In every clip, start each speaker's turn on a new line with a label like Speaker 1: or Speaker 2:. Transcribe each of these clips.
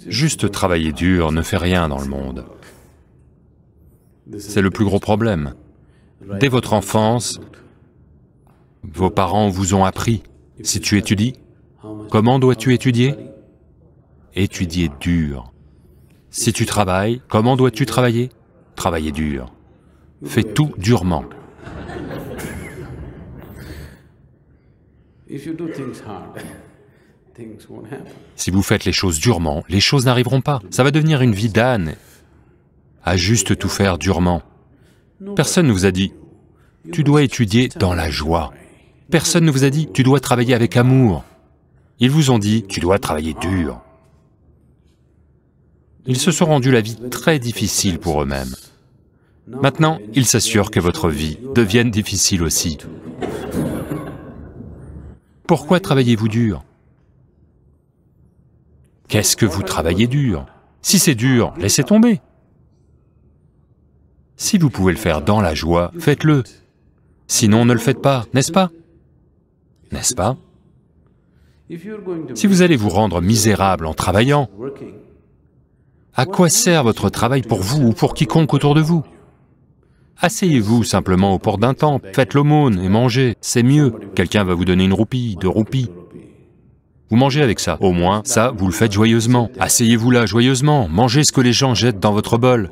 Speaker 1: Juste travailler dur ne fait rien dans le monde. C'est le plus gros problème. Dès votre enfance, vos parents vous ont appris, si tu étudies, comment dois-tu étudier? Étudier dur. Si tu travailles, comment dois-tu travailler? Travailler dur. Fais tout durement. Si vous faites les choses durement, les choses n'arriveront pas. Ça va devenir une vie d'âne, à juste tout faire durement. Personne ne vous a dit, tu dois étudier dans la joie. Personne ne vous a dit, tu dois travailler avec amour. Ils vous ont dit, tu dois travailler dur. Ils se sont rendus la vie très difficile pour eux-mêmes. Maintenant, ils s'assurent que votre vie devienne difficile aussi. Pourquoi travaillez-vous dur? Qu'est-ce que vous travaillez dur? Si c'est dur, laissez tomber. Si vous pouvez le faire dans la joie, faites-le. Sinon, ne le faites pas, n'est-ce pas? N'est-ce pas? Si vous allez vous rendre misérable en travaillant, à quoi sert votre travail pour vous ou pour quiconque autour de vous? Asseyez-vous simplement aux portes d'un temple, faites l'aumône et mangez, c'est mieux. Quelqu'un va vous donner 1 roupie, 2 roupies. Vous mangez avec ça, au moins, ça, vous le faites joyeusement. Asseyez-vous là joyeusement, mangez ce que les gens jettent dans votre bol.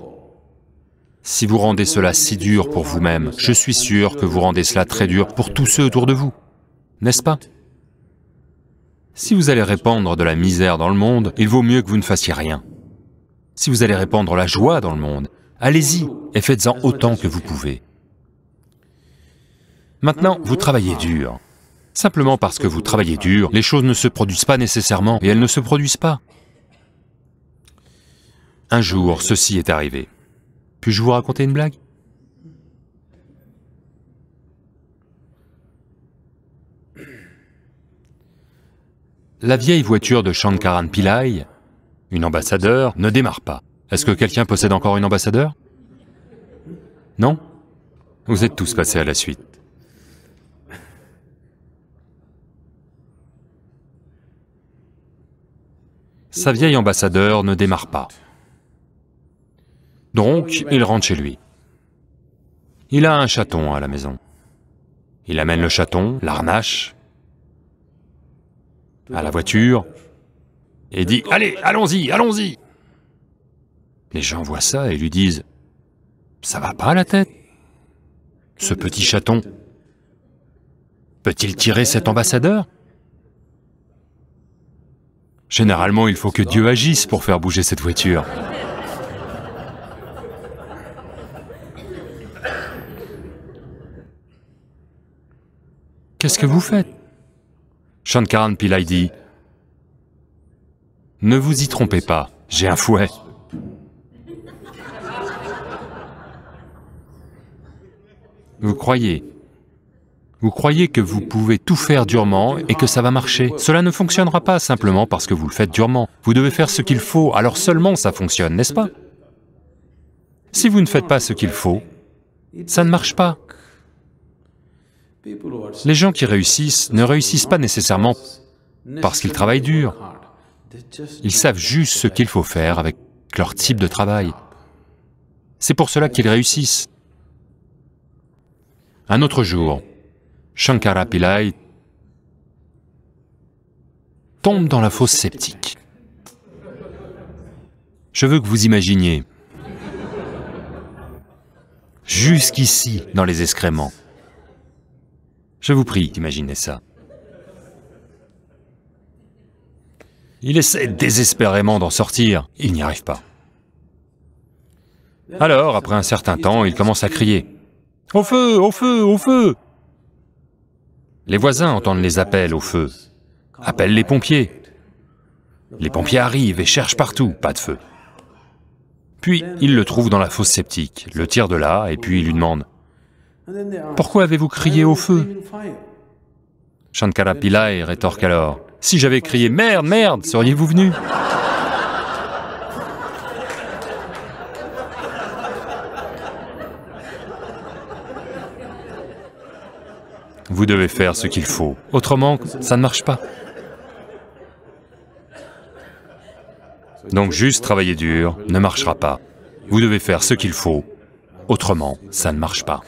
Speaker 1: Si vous rendez cela si dur pour vous-même, je suis sûr que vous rendez cela très dur pour tous ceux autour de vous, n'est-ce pas? Si vous allez répandre de la misère dans le monde, il vaut mieux que vous ne fassiez rien. Si vous allez répandre la joie dans le monde, allez-y et faites-en autant que vous pouvez. Maintenant, vous travaillez dur. Simplement parce que vous travaillez dur, les choses ne se produisent pas nécessairement, et elles ne se produisent pas. Un jour, ceci est arrivé. Puis-je vous raconter une blague? La vieille voiture de Shankaran Pillai, une ambassadeur, ne démarre pas. Est-ce que quelqu'un possède encore une ambassadeur? Non? Vous êtes tous passés à la suite. Sa vieille ambassadeur ne démarre pas. Donc, il rentre chez lui. Il a un chaton à la maison. Il amène le chaton, l'harnache, à la voiture, et dit « Allez, allons-y, allons-y !» Les gens voient ça et lui disent « Ça va pas la tête? Ce petit chaton, peut-il tirer cet ambassadeur? » Généralement, il faut que Dieu agisse pour faire bouger cette voiture. Qu'est-ce que vous faites? Shankaran Pillai dit, « Ne vous y trompez pas, j'ai un fouet. » Vous croyez que vous pouvez tout faire durement et que ça va marcher. Cela ne fonctionnera pas simplement parce que vous le faites durement. Vous devez faire ce qu'il faut, alors seulement ça fonctionne, n'est-ce pas? Si vous ne faites pas ce qu'il faut, ça ne marche pas. Les gens qui réussissent ne réussissent pas nécessairement parce qu'ils travaillent dur. Ils savent juste ce qu'il faut faire avec leur type de travail. C'est pour cela qu'ils réussissent. Un autre jour, Shankara Pillai tombe dans la fosse septique. Je veux que vous imaginiez, jusqu'ici, dans les excréments. Je vous prie d'imaginez ça. Il essaie désespérément d'en sortir, il n'y arrive pas. Alors, après un certain temps, il commence à crier. « Au feu, au feu, au feu !» Les voisins entendent les appels au feu, appellent les pompiers. Les pompiers arrivent et cherchent partout, pas de feu. Puis, ils le trouvent dans la fosse septique, le tirent de là, et puis ils lui demandent « Pourquoi avez-vous crié au feu ?» Shankara Pillai rétorque alors « Si j'avais crié « Merde, merde !» seriez-vous venu ? Vous devez faire ce qu'il faut, autrement, ça ne marche pas. Donc juste travailler dur ne marchera pas. Vous devez faire ce qu'il faut, autrement ça ne marche pas.